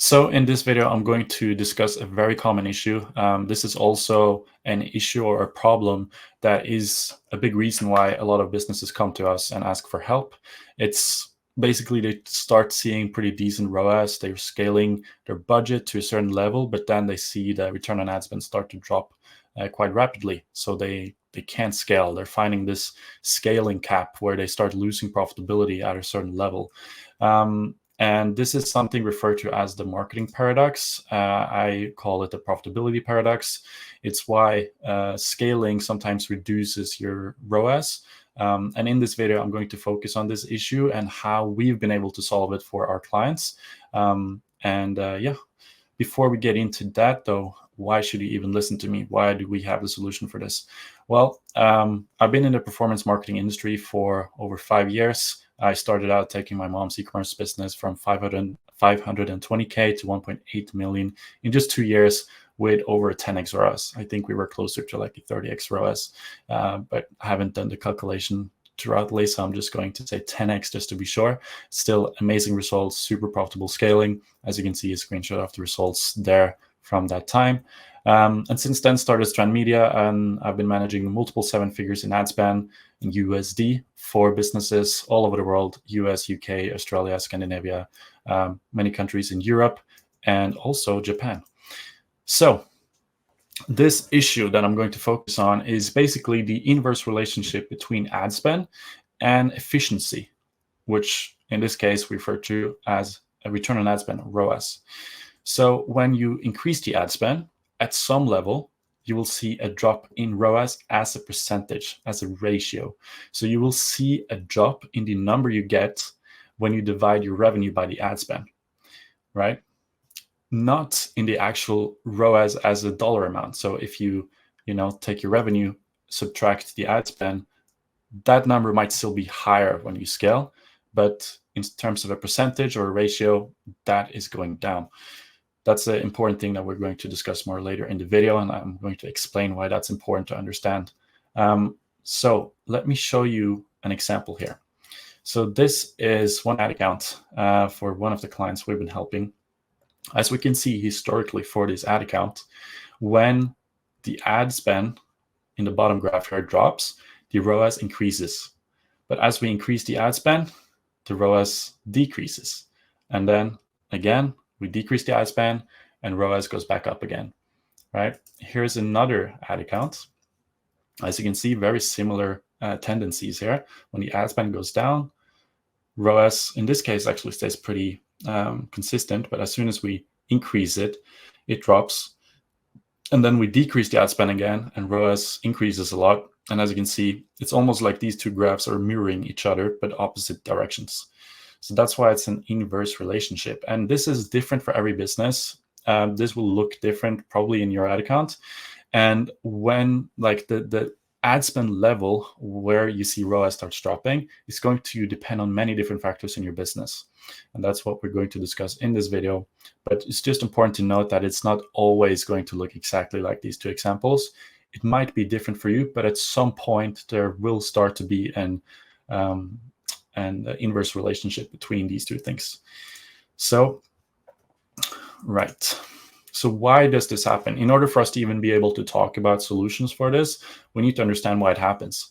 So in this video, I'm going to discuss a very common issue. This is also an issue or a problem that is a big reason why a lot of businesses come to us and ask for help. It's basically they start seeing pretty decent ROAS. They're scaling their budget to a certain level, but then they see the return on ad spend start to drop quite rapidly. So they can't scale. They're finding this scaling cap where they start losing profitability at a certain level. And this is something referred to as the marketing paradox. I call it the profitability paradox. It's why scaling sometimes reduces your ROAS. And in this video, I'm going to focus on this issue and how we've been able to solve it for our clients. Yeah, before we get into that, though, why should you even listen to me? Why do we have the solution for this? Well, I've been in the performance marketing industry for over 5 years. I started out taking my mom's e-commerce business from 520K to 1.8 million in just 2 years with over a 10x ROAS. I think we were closer to like a 30x ROAS, but I haven't done the calculation thoroughly, so I'm just going to say 10x just to be sure. Still amazing results, super profitable scaling. As you can see, a screenshot of the results there from that time. And since then started Strand Media, and I've been managing multiple 7 figures in ad spend in USD for businesses all over the world: US, UK, Australia, Scandinavia, many countries in Europe, and also Japan. So this issue that I'm going to focus on is basically the inverse relationship between ad spend and efficiency, which in this case we refer to as a return on ad spend, ROAS. So when you increase the ad spend, at some level, you will see a drop in ROAS as a percentage, as a ratio. So you will see a drop in the number you get when you divide your revenue by the ad spend, right? Not in the actual ROAS as a dollar amount. So if you take your revenue, subtract the ad spend, that number might still be higher when you scale, but in terms of a percentage or a ratio, that is going down. That's an important thing that we're going to discuss more later in the video, and I'm going to explain why that's important to understand. So let me show you an example here. So this is one ad account for one of the clients we've been helping. As we can see historically for this ad account, when the ad spend in the bottom graph here drops, the ROAS increases. But as we increase the ad spend, the ROAS decreases. And then again, we decrease the ad spend and ROAS goes back up again, right? Here's another ad account. As you can see, very similar tendencies here. When the ad spend goes down, ROAS in this case actually stays pretty consistent, but as soon as we increase it, it drops. And then we decrease the ad spend again and ROAS increases a lot. And as you can see, it's almost like these two graphs are mirroring each other, but opposite directions. So that's why it's an inverse relationship. And this is different for every business. This will look different probably in your ad account. And when like the ad spend level where you see ROAS starts dropping, is going to depend on many different factors in your business. And that's what we're going to discuss in this video. But it's just important to note that it's not always going to look exactly like these two examples. It might be different for you, but at some point there will start to be an inverse relationship between these two things. So, right. So why does this happen? In order for us to even be able to talk about solutions for this, we need to understand why it happens.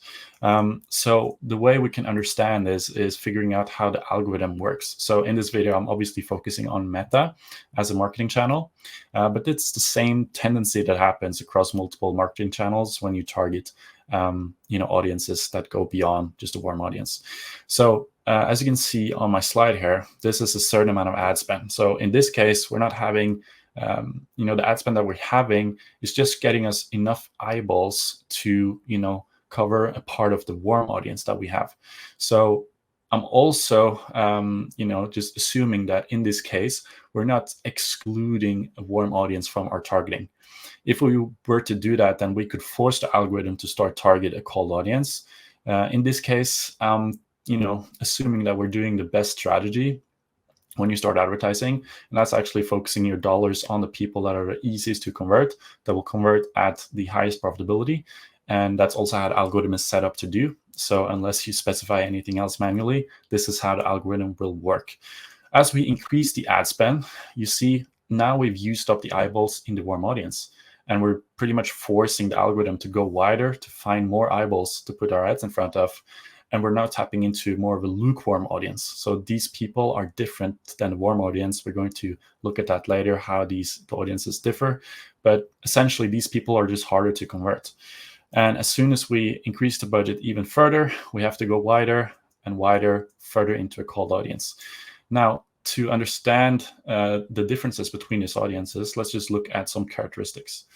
So the way we can understand this is figuring out how the algorithm works. So in this video, I'm obviously focusing on Meta as a marketing channel, but it's the same tendency that happens across multiple marketing channels when you target audiences that go beyond just a warm audience. So as you can see on my slide here, this is a certain amount of ad spend. So in this case, we're not having the ad spend that we're having is just getting us enough eyeballs to, cover a part of the warm audience that we have. So I'm also, just assuming that in this case, we're not excluding a warm audience from our targeting. If we were to do that, then we could force the algorithm to start target a cold audience. In this case, assuming that we're doing the best strategy when you start advertising, and that's actually focusing your dollars on the people that are the easiest to convert, that will convert at the highest profitability. And that's also how the algorithm is set up to do. So unless you specify anything else manually, this is how the algorithm will work. As we increase the ad spend, you see now we've used up the eyeballs in the warm audience, and we're pretty much forcing the algorithm to go wider to find more eyeballs to put our ads in front of. And we're now tapping into more of a lukewarm audience. So these people are different than the warm audience. We're going to look at that later, how the audiences differ. But essentially, these people are just harder to convert. And as soon as we increase the budget even further, we have to go wider and wider, further into a cold audience. Now, to understand the differences between these audiences, let's just look at some characteristics,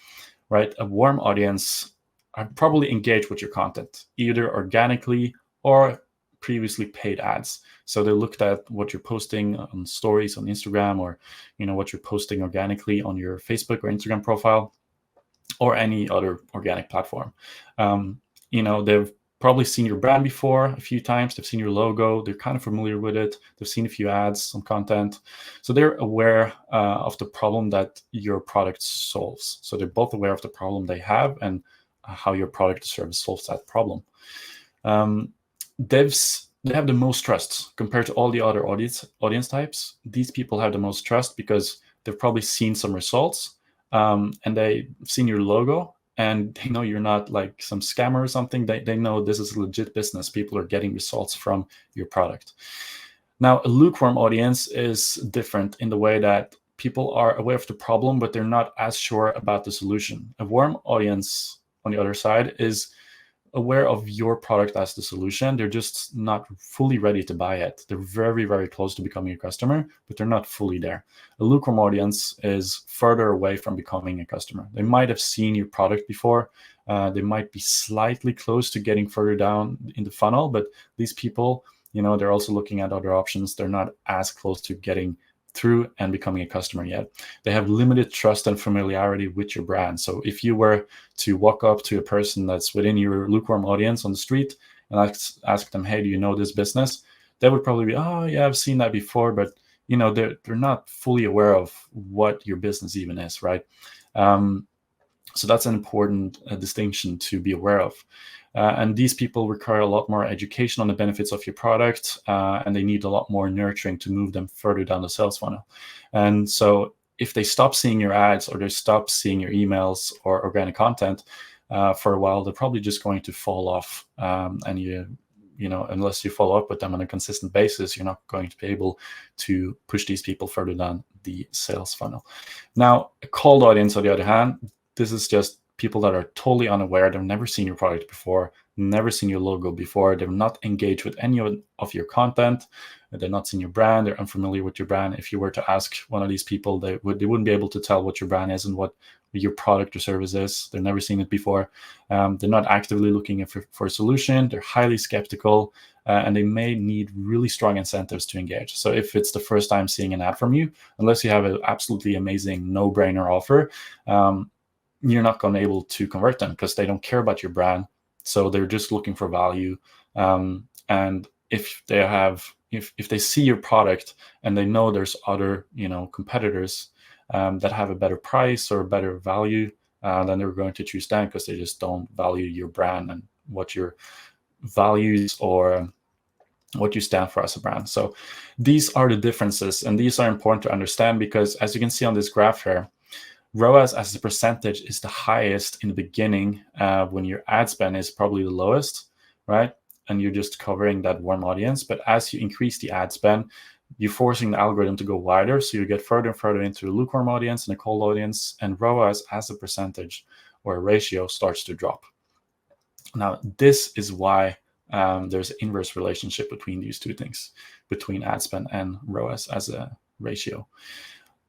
right? A warm audience are probably engaged with your content, either organically or previously paid ads. So they looked at what you're posting on stories on Instagram, or what you're posting organically on your Facebook or Instagram profile, or any other organic platform. They've probably seen your brand before a few times. They've seen your logo. They're kind of familiar with it. They've seen a few ads, some content. So they're aware of the problem that your product solves. So they're both aware of the problem they have and how your product or service solves that problem. They have the most trust compared to all the other audience types. These people have the most trust because they've probably seen some results, and they've seen your logo, and they know you're not like some scammer or something. They know this is a legit business. People are getting results from your product. Now, a lukewarm audience is different in the way that people are aware of the problem, but they're not as sure about the solution. A warm audience, on the other side, is aware of your product as the solution. They're just not fully ready to buy it. They're very, very close to becoming a customer, but they're not fully there. A lukewarm audience is further away from becoming a customer. They might have seen your product before. They might be slightly close to getting further down in the funnel, but these people, they're also looking at other options. They're not as close to getting through and becoming a customer yet. They have limited trust and familiarity with your brand. So if you were to walk up to a person that's within your lukewarm audience on the street and ask them, hey, do you know this business? They would probably be, oh yeah, I've seen that before, but they're not fully aware of what your business even is, right? So that's an important distinction to be aware of. And these people require a lot more education on the benefits of your product, and they need a lot more nurturing to move them further down the sales funnel. And so if they stop seeing your ads, or they stop seeing your emails or organic content for a while, they're probably just going to fall off. And unless you follow up with them on a consistent basis, you're not going to be able to push these people further down the sales funnel. Now, a cold audience, on the other hand, this is just people that are totally unaware. They've never seen your product before, never seen your logo before. They're not engaged with any of your content. They're not seen your brand. They're unfamiliar with your brand. If you were to ask one of these people, they wouldn't be able to tell what your brand is and what your product or service is. They've never seen it before. They're not actively looking for a solution. They're highly skeptical, and they may need really strong incentives to engage. So if it's the first time seeing an ad from you, unless you have an absolutely amazing no-brainer offer, you're not going to be able to convert them because they don't care about your brand. So they're just looking for value. And if they see your product and they know there's other, competitors that have a better price or better value, then they're going to choose them because they just don't value your brand and what your values or what you stand for as a brand. So these are the differences, and these are important to understand because, as you can see on this graph here, ROAS as a percentage is the highest in the beginning when your ad spend is probably the lowest, right? And you're just covering that warm audience. But as you increase the ad spend, you're forcing the algorithm to go wider. So you get further and further into the lukewarm audience and the cold audience, and ROAS as a percentage or a ratio starts to drop. Now, this is why there's an inverse relationship between these two things, between ad spend and ROAS as a ratio.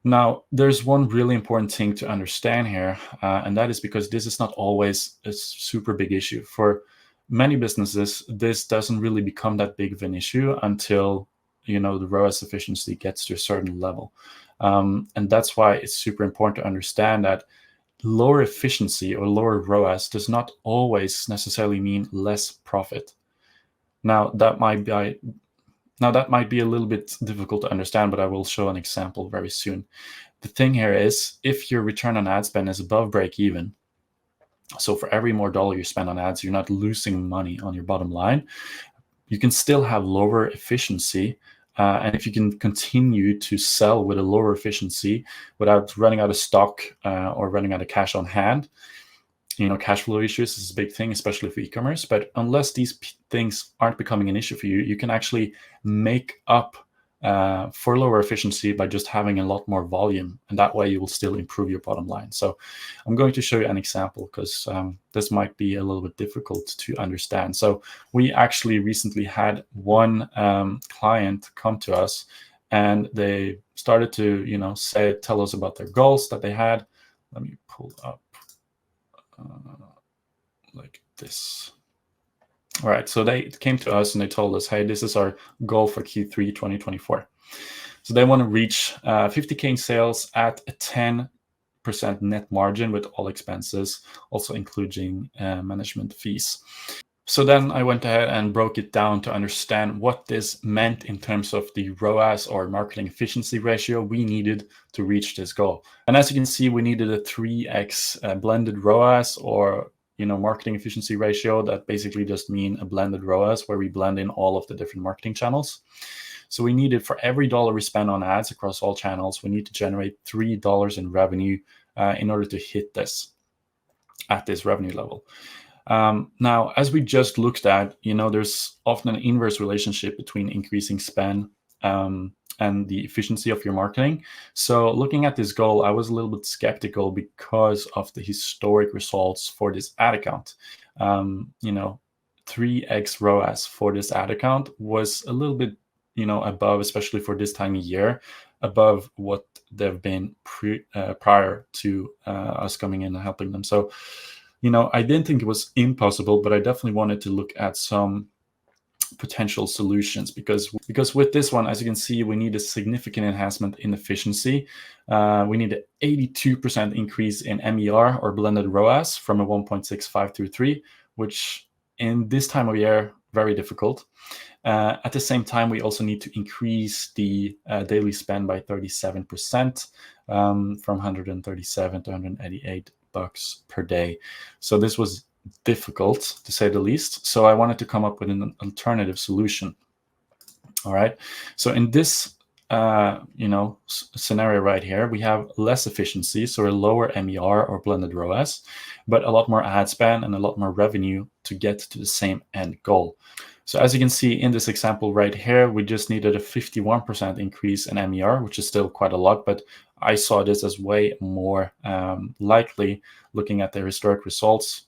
Now, there's one really important thing to understand here, and that is because this is not always a super big issue. For many businesses, this doesn't really become that big of an issue until the ROAS efficiency gets to a certain level. And that's why it's super important to understand that lower efficiency or lower ROAS does not always necessarily mean less profit. Now, that might be a little bit difficult to understand, but I will show an example very soon. The thing here is, if your return on ad spend is above break even, so for every more dollar you spend on ads, you're not losing money on your bottom line, you can still have lower efficiency And if you can continue to sell with a lower efficiency without running out of stock or running out of cash on hand, cash flow issues is a big thing, especially for e-commerce. But unless these things aren't becoming an issue for you, you can actually make up for lower efficiency by just having a lot more volume, and that way you will still improve your bottom line. So I'm going to show you an example because this might be a little bit difficult to understand. So we actually recently had one client come to us, and they started to tell us about their goals that they had. Let me pull up like this. All right, so they came to us and they told us, hey, this is our goal for Q3 2024. So they want to reach 50K in sales at a 10% net margin with all expenses, also including management fees. So then I went ahead and broke it down to understand what this meant in terms of the ROAS, or marketing efficiency ratio, we needed to reach this goal. And as you can see, we needed a 3x blended ROAS, or marketing efficiency ratio. That basically just mean a blended ROAS where we blend in all of the different marketing channels. So we needed, for every dollar we spend on ads across all channels, we need to generate $3 in revenue in order to hit this at this revenue level. Now, as we just looked at, there's often an inverse relationship between increasing spend and the efficiency of your marketing. So looking at this goal, I was a little bit skeptical because of the historic results for this ad account. 3x ROAS for this ad account was a little bit, above, especially for this time of year, above what they've been prior to us coming in and helping them. So, I didn't think it was impossible, but I definitely wanted to look at some potential solutions because with this one, as you can see, we need a significant enhancement in efficiency. We need an 82% increase in MER, or blended ROAS, from a 1.65 to 3, which in this time of year, very difficult. At the same time, we also need to increase the daily spend by 37%, from 137 to 188 bucks per day. So this was difficult, to say the least. So I wanted to come up with an alternative solution. All right. So in this scenario right here, we have less efficiency, so a lower MER, or blended ROAS, but a lot more ad spend and a lot more revenue to get to the same end goal. So as you can see in this example right here, we just needed a 51% increase in MER, which is still quite a lot, but I saw this as way more likely looking at the historic results.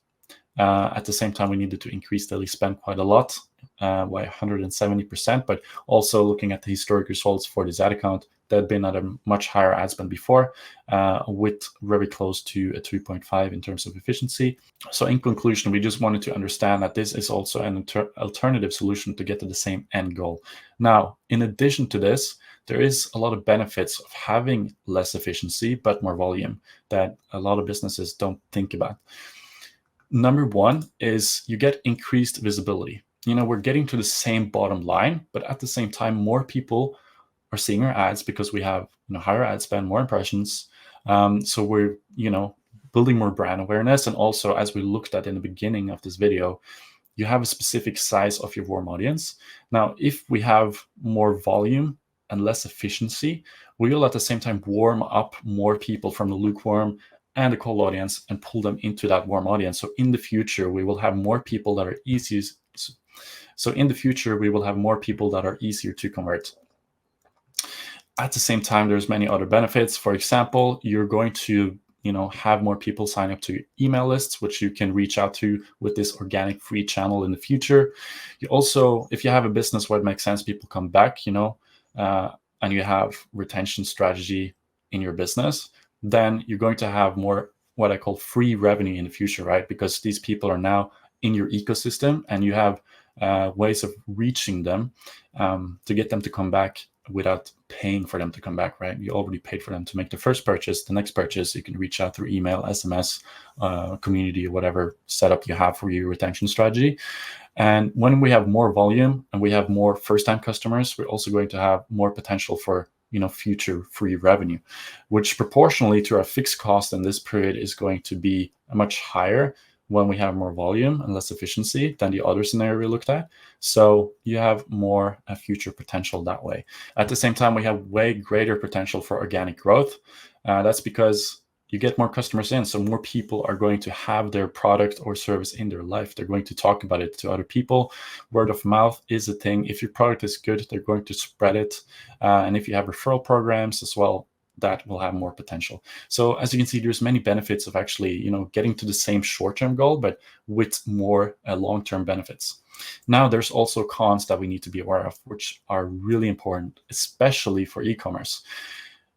At the same time, we needed to increase daily spend quite a lot, by 170%, but also looking at the historic results for this ad account, that had been at a much higher ad spend before, with very close to a 3.5 in terms of efficiency. So in conclusion, we just wanted to understand that this is also an alternative solution to get to the same end goal. Now, in addition to this, there is a lot of benefits of having less efficiency but more volume that a lot of businesses don't think about. Number one is you get increased visibility. We're getting to the same bottom line, but at the same time, more people are seeing our ads because we have higher ad spend, more impressions. So we're building more brand awareness. And also, as we looked at in the beginning of this video, you have a specific size of your warm audience. Now, if we have more volume and less efficiency, we will at the same time warm up more people from the lukewarm and the cold audience and pull them into that warm audience. So in the future, we will have more people that are easier. So in the future, we will have more people that are easier to convert. At the same time, there's many other benefits. For example, you're going to have more people sign up to email lists, which you can reach out to with this organic free channel in the future. You also, if you have a business where it makes sense, people come back, and you have retention strategy in your business, then you're going to have more what I call free revenue in the future, right? Because these people are now in your ecosystem, and you have ways of reaching them to get them to come back without paying for them to come back, right? You already paid for them to make the first purchase. The next purchase, you can reach out through email, SMS, community, or whatever setup you have for your retention strategy. And when we have more volume and we have more first-time customers, we're also going to have more potential for future free revenue, which proportionally to our fixed cost in this period is going to be much higher when we have more volume and less efficiency than the other scenario we looked at. So you have more future potential that way. At the same time, we have way greater potential for organic growth. That's because you get more customers in, so more people are going to have their product or service in their life. They're going to talk about it to other people. Word of mouth is a thing. If your product is good, they're going to spread it. And if you have referral programs as well, that will have more potential. So as you can see, there's many benefits of actually, getting to the same short-term goal, but with more long-term benefits. Now, there's also cons that we need to be aware of, which are really important, especially for e-commerce.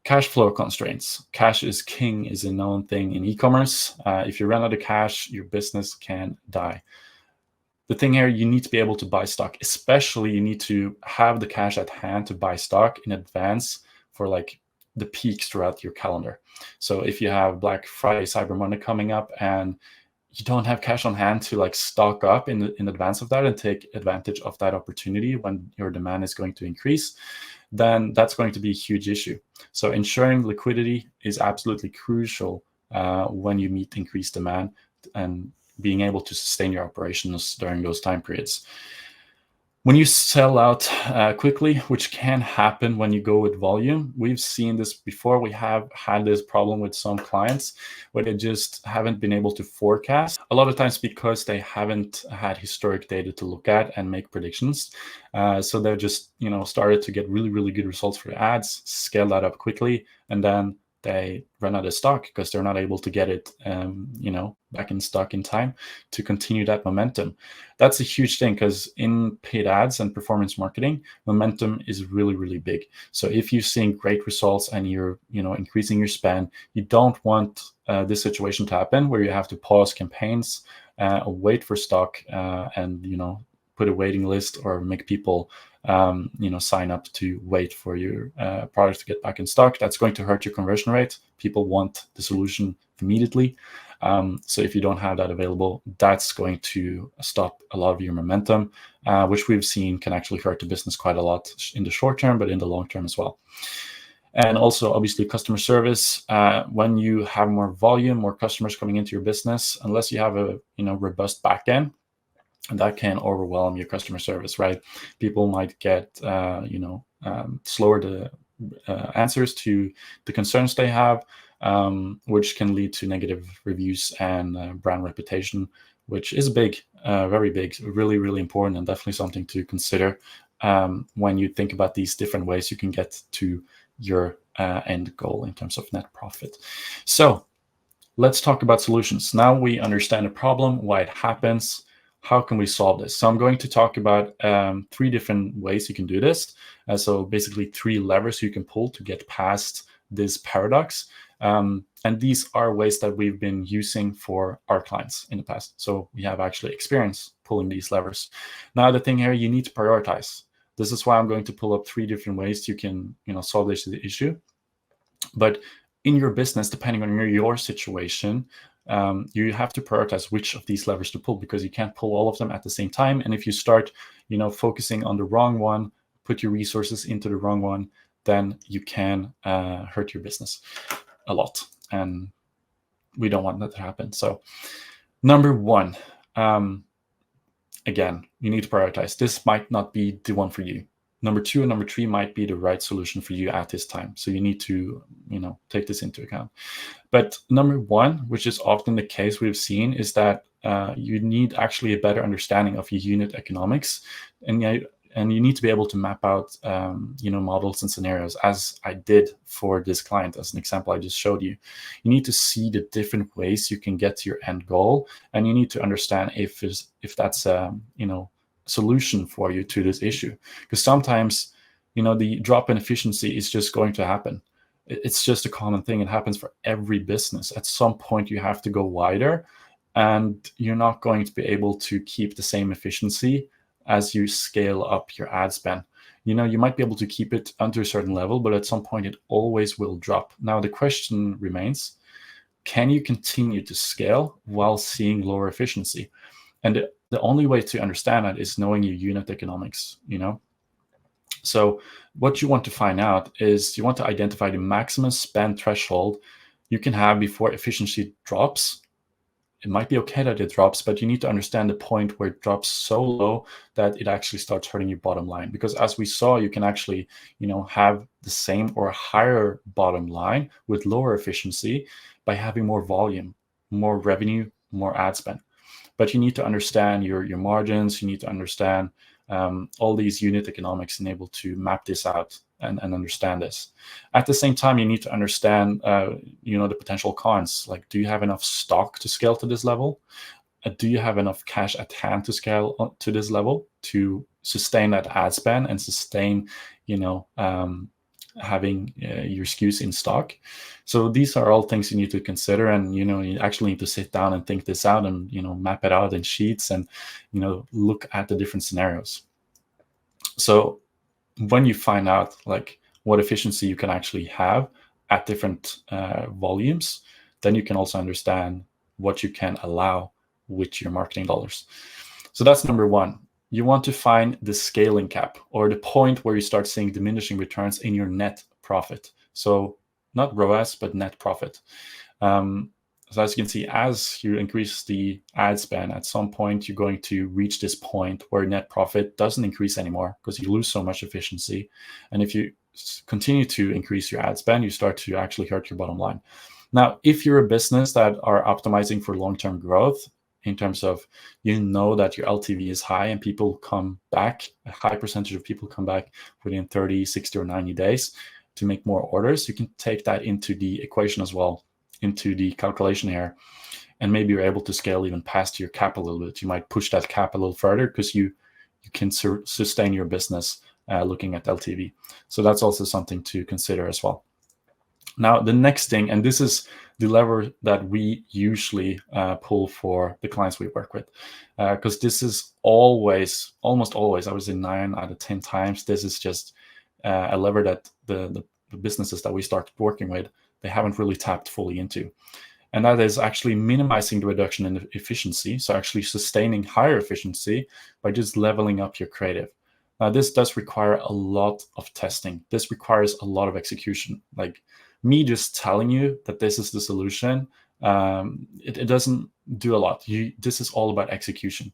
Cash flow constraints. Cash is king is a known thing in e-commerce. If you run out of cash, your business can die. The thing here, you need to be able to buy stock, especially you need to have the cash at hand to buy stock in advance for like the peaks throughout your calendar. So if you have Black Friday, Cyber Monday coming up and you don't have cash on hand to like stock up in advance of that and take advantage of that opportunity when your demand is going to increase, then that's going to be a huge issue. So ensuring liquidity is absolutely crucial when you meet increased demand and being able to sustain your operations during those time periods. When you sell out quickly, which can happen when you go with volume, we've seen this before. We have had this problem with some clients where they just haven't been able to forecast. A lot of times because they haven't had historic data to look at and make predictions. So they've just, started to get really, really good results for the ads, scale that up quickly, and then they run out of stock because they're not able to get it, back in stock in time to continue that momentum. That's a huge thing because in paid ads and performance marketing, momentum is really, really big. So if you're seeing great results and you're, increasing your spend, you don't want this situation to happen where you have to pause campaigns, wait for stock, and put a waiting list or make people sign up to wait for your product to get back in stock. That's going to hurt your conversion rate. People want the solution immediately. So if you don't have that available, that's going to stop a lot of your momentum, which we've seen can actually hurt the business quite a lot in the short term, but in the long term as well. And also, obviously, customer service. When you have more volume, more customers coming into your business, unless you have a robust backend, that can overwhelm your customer service, right? People might get, slower to answers to the concerns they have, which can lead to negative reviews and brand reputation, which is big, very big, really, really important, and definitely something to consider when you think about these different ways you can get to your end goal in terms of net profit. So let's talk about solutions. Now we understand the problem, why it happens. How can we solve this? So I'm going to talk about 3 different ways you can do this. So basically 3 levers you can pull to get past this paradox. And these are ways that we've been using for our clients in the past. So we have actually experience pulling these levers. Now the thing here, you need to prioritize. This is why I'm going to pull up 3 different ways you can solve this issue. But in your business, depending on your situation, you have to prioritize which of these levers to pull, because you can't pull all of them at the same time. And if you start, focusing on the wrong one, put your resources into the wrong one, then you can hurt your business a lot. And we don't want that to happen. So number 1, again, you need to prioritize. This might not be the one for you. Number 2 and number 3 might be the right solution for you at this time. So you need to, take this into account. But number 1, which is often the case we've seen, is that you need actually a better understanding of your unit economics, and you need to be able to map out, models and scenarios, as I did for this client, as an example I just showed you. You need to see the different ways you can get to your end goal, and you need to understand if that's solution for you to this issue. Because sometimes, the drop in efficiency is just going to happen. It's just a common thing. It happens for every business. At some point, you have to go wider, and you're not going to be able to keep the same efficiency as you scale up your ad spend. You might be able to keep it under a certain level, but at some point it always will drop. Now, the question remains, can you continue to scale while seeing lower efficiency? And the only way to understand that is knowing your unit economics, So what you want to find out is you want to identify the maximum spend threshold you can have before efficiency drops, it might be okay that it drops, but you need to understand the point where it drops so low that it actually starts hurting your bottom line. Because as we saw, you can actually, have the same or higher bottom line with lower efficiency by having more volume, more revenue, more ad spend. But you need to understand your margins. You need to understand all these unit economics and able to map this out and understand this. At the same time, you need to understand, the potential cons. Like, do you have enough stock to scale to this level? Do you have enough cash at hand to scale to this level to sustain that ad spend and sustain, having your SKUs in stock? So these are all things you need to consider, and you actually need to sit down and think this out and map it out in sheets and look at the different scenarios. So when you find out like what efficiency you can actually have at different volumes, then you can also understand what you can allow with your marketing dollars. So that's number one. You want to find the scaling cap, or the point where you start seeing diminishing returns in your net profit. So not ROAS, but net profit. So as you can see, as you increase the ad spend, at some point you're going to reach this point where net profit doesn't increase anymore because you lose so much efficiency. And if you continue to increase your ad spend, you start to actually hurt your bottom line. Now, if you're a business that are optimizing for long-term growth, in terms of that your LTV is high and people come back, a high percentage of people come back within 30, 60, or 90 days to make more orders, you can take that into the equation as well, into the calculation here. And maybe you're able to scale even past your cap a little bit. You might push that cap a little further because you can sustain your business looking at LTV. So that's also something to consider as well. Now, the next thing, and this is the lever that we usually pull for the clients we work with, because this is almost always, I would say 9 out of 10 times, this is just a lever that the businesses that we start working with, they haven't really tapped fully into. And that is actually minimizing the reduction in efficiency. So actually sustaining higher efficiency by just leveling up your creative. Now, this does require a lot of testing. This requires a lot of execution. Like me just telling you that this is the solution, it doesn't do a lot. This is all about execution,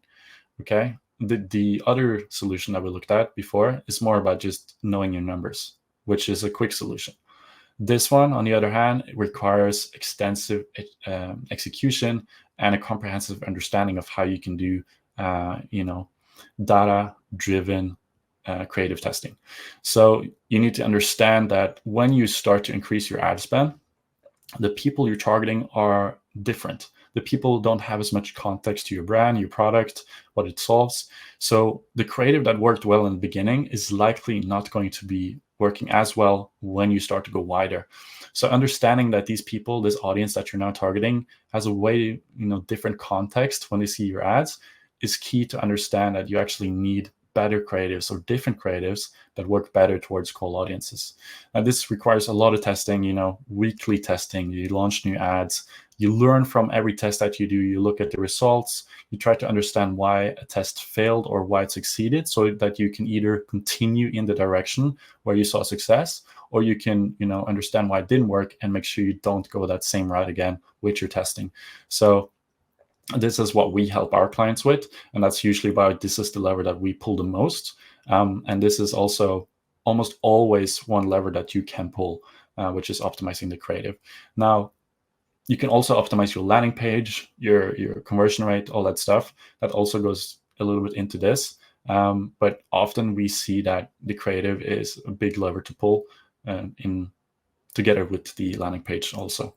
okay? The other solution that we looked at before is more about just knowing your numbers, which is a quick solution. This one, on the other hand, requires extensive execution and a comprehensive understanding of how you can do, data-driven creative testing. So you need to understand that when you start to increase your ad spend, the people you're targeting are different. The people don't have as much context to your brand, your product, what it solves. So the creative that worked well in the beginning is likely not going to be working as well when you start to go wider. So understanding that these people, this audience that you're now targeting, has a way, different context when they see your ads, is key to understand that you actually need better creatives or different creatives that work better towards cold audiences. Now, this requires a lot of testing, weekly testing. You launch new ads, you learn from every test that you do, you look at the results, you try to understand why a test failed or why it succeeded, so that you can either continue in the direction where you saw success, or you can, understand why it didn't work and make sure you don't go that same route again with your testing. So this is what we help our clients with, and that's usually why this is the lever that we pull the most. And this is also almost always one lever that you can pull, which is optimizing the creative. Now, you can also optimize your landing page, your conversion rate, all that stuff. That also goes a little bit into this. But often we see that the creative is a big lever to pull in together with the landing page also.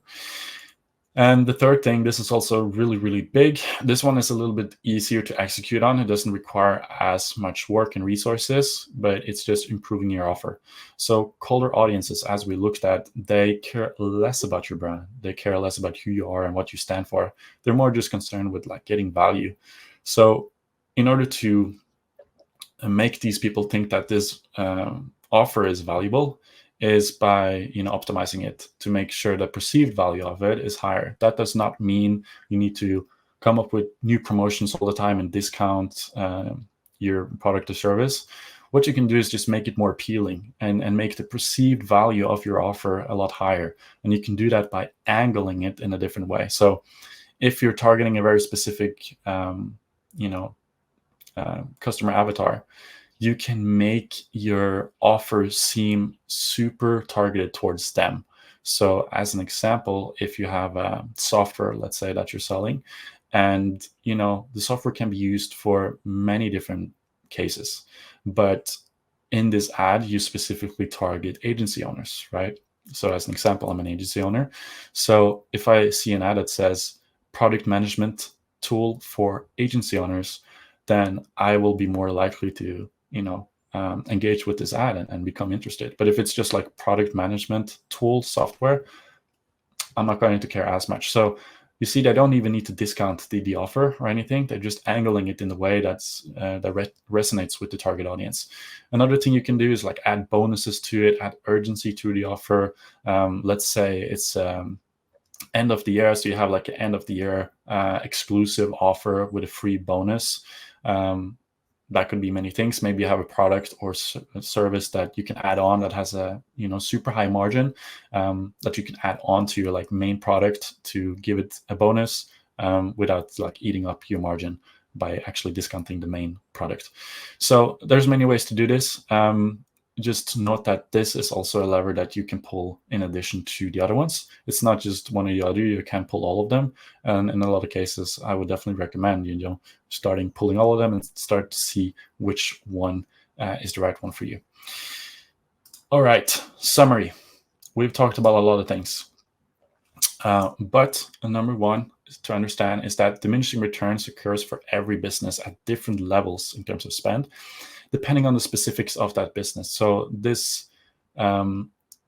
And the third thing, this is also really, really big. This one is a little bit easier to execute on. It doesn't require as much work and resources, but it's just improving your offer. So colder audiences, as we looked at, they care less about your brand. They care less about who you are and what you stand for. They're more just concerned with like getting value. So in order to make these people think that this offer is valuable, is by optimizing it to make sure the perceived value of it is higher. That does not mean you need to come up with new promotions all the time and discount your product or service. What you can do is just make it more appealing and make the perceived value of your offer a lot higher. And you can do that by angling it in a different way. So If you're targeting a very specific, customer avatar, you can make your offer seem super targeted towards them. So as an example, if you have a software, let's say, that you're selling, and the software can be used for many different cases, but in this ad, you specifically target agency owners, right? So as an example, I'm an agency owner. So if I see an ad that says product management tool for agency owners, then I will be more likely to, engage with this ad and become interested. But if it's just like product management tool software, I'm not going to care as much. So you see, they don't even need to discount the offer or anything. They're just angling it in the way that resonates with the target audience. Another thing you can do is like add bonuses to it, add urgency to the offer. Let's say it's end of the year, so you have like an end of the year exclusive offer with a free bonus. That could be many things. Maybe you have a product or a service that you can add on that has a super high margin, that you can add on to your like main product to give it a bonus, without like eating up your margin by actually discounting the main product. So there's many ways to do this. Just note that this is also a lever that you can pull in addition to the other ones. It's not just one or the other. You can pull all of them. And in a lot of cases, I would definitely recommend, starting pulling all of them and start to see which one is the right one for you. All right, summary. We've talked about a lot of things. But number one to understand is that diminishing returns occurs for every business at different levels in terms of spend, depending on the specifics of that business. So this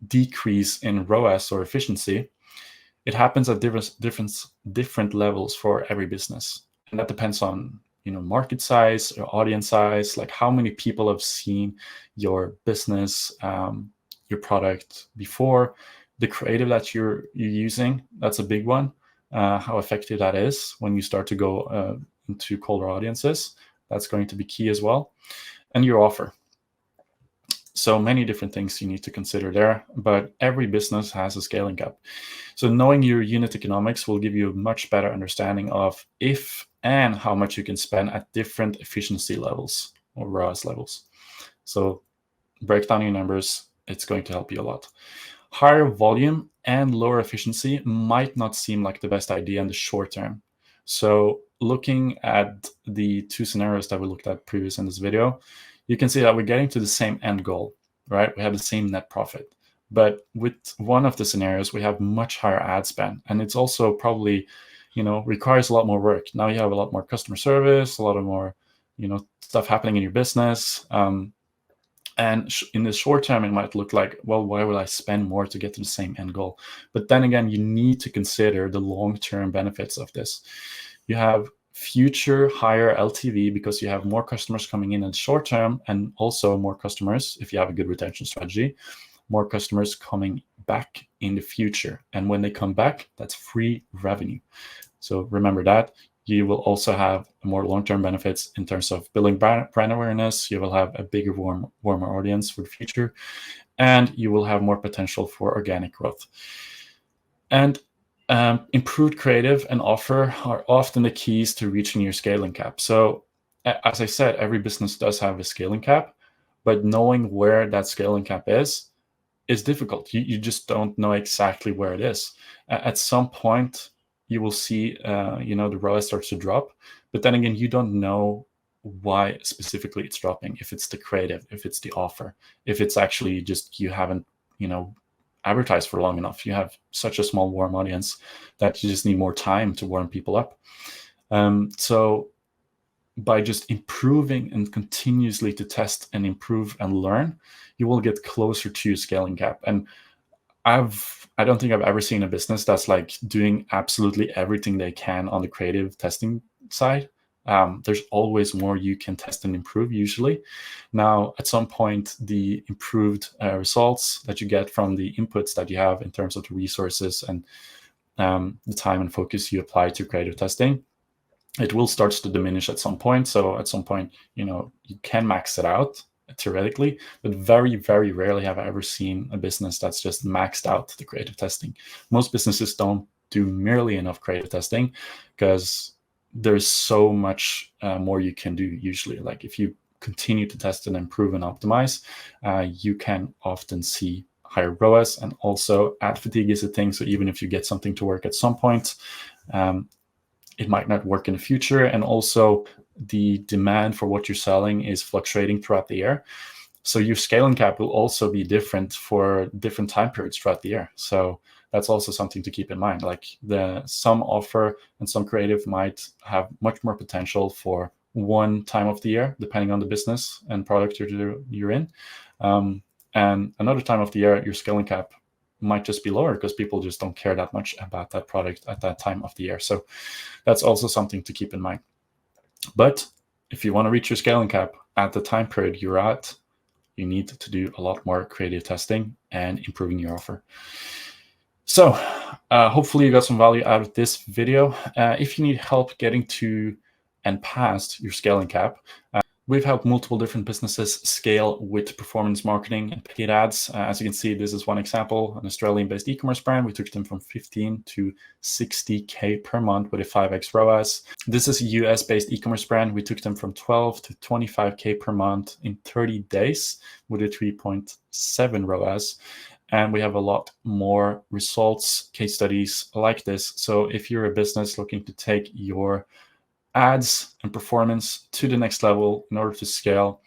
decrease in ROAS or efficiency, it happens at different levels for every business. And that depends on market size or audience size, like how many people have seen your business, your product before, the creative that you're using. That's a big one. How effective that is when you start to go into colder audiences. That's going to be key as well. And your offer. So many different things you need to consider there, but every business has a scaling gap. So knowing your unit economics will give you a much better understanding of if and how much you can spend at different efficiency levels or ROAS levels. So break down your numbers. It's going to help you a lot. Higher volume and lower efficiency might not seem like the best idea in the short term. So looking at the two scenarios that we looked at previous in this video, you can see that we're getting to the same end goal, right? We have the same net profit. But with one of the scenarios, we have much higher ad spend. And it's also probably, requires a lot more work. Now you have a lot more customer service, a lot of more, stuff happening in your business. And in the short term, it might look like, well, why would I spend more to get to the same end goal? But then again, you need to consider the long-term benefits of this. You have future higher LTV because you have more customers coming in the short term, and also more customers, if you have a good retention strategy, more customers coming back in the future. And when they come back, that's free revenue. So remember that. You will also have more long-term benefits in terms of building brand awareness. You will have a bigger, warmer audience for the future, and you will have more potential for organic growth. And improved creative and offer are often the keys to reaching your scaling cap. So as I said, every business does have a scaling cap, but knowing where that scaling cap is difficult. You just don't know exactly where it is. At some point, you will see, the ROAS starts to drop. But then again, you don't know why specifically it's dropping. If it's the creative, if it's the offer, if it's actually just you haven't, advertised for long enough. You have such a small warm audience that you just need more time to warm people up. So by just improving and continuously to test and improve and learn, you will get closer to your scaling cap. And I don't think I've ever seen a business that's like doing absolutely everything they can on the creative testing side. There's always more you can test and improve usually. Now, at some point, the improved results that you get from the inputs that you have in terms of the resources and the time and focus you apply to creative testing, it will start to diminish at some point. So at some point, you can max it out theoretically, but very, very rarely have I ever seen a business that's just maxed out the creative testing. Most businesses don't do merely enough creative testing, because there's so much more you can do usually. Like if you continue to test and improve and optimize, you can often see higher ROAS. And also ad fatigue is a thing. So even if you get something to work at some point, it might not work in the future. And also the demand for what you're selling is fluctuating throughout the year. So your scaling cap will also be different for different time periods throughout the year. So that's also something to keep in mind. Like some offer and some creative might have much more potential for one time of the year, depending on the business and product you're in. And another time of the year, your scaling cap might just be lower because people just don't care that much about that product at that time of the year. So that's also something to keep in mind. But if you want to reach your scaling cap at the time period you're at, you need to do a lot more creative testing and improving your offer. So hopefully you got some value out of this video. If you need help getting to and past your scaling cap, we've helped multiple different businesses scale with performance marketing and paid ads. As you can see, this is one example, an Australian-based e-commerce brand. We took them from 15 to 60K per month with a 5x ROAS. This is a US-based e-commerce brand. We took them from 12 to 25K per month in 30 days with a 3.7 ROAS. And we have a lot more results, case studies like this. So if you're a business looking to take your ads and performance to the next level in order to scale,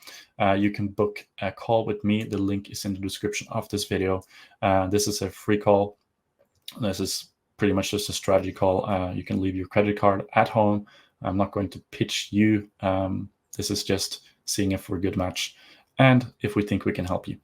you can book a call with me. The link is in the description of this video. This is a free call. This is pretty much just a strategy call. You can leave your credit card at home. I'm not going to pitch you. This is just seeing if we're a good match and if we think we can help you.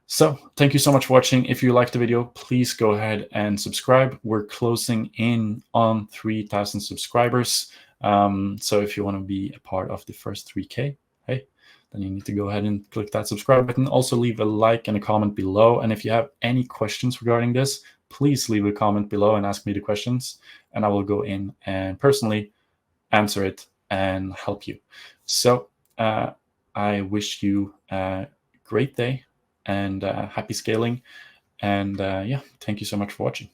So thank you so much for watching. If you liked the video, please go ahead and subscribe. We're closing in on 3,000 subscribers. So if you want to be a part of the first 3K, hey, then you need to go ahead and click that subscribe button. Also leave a like and a comment below. And if you have any questions regarding this, please leave a comment below and ask me the questions, and I will go in and personally answer it and help you. So I wish you a great day and happy scaling. And yeah, thank you so much for watching.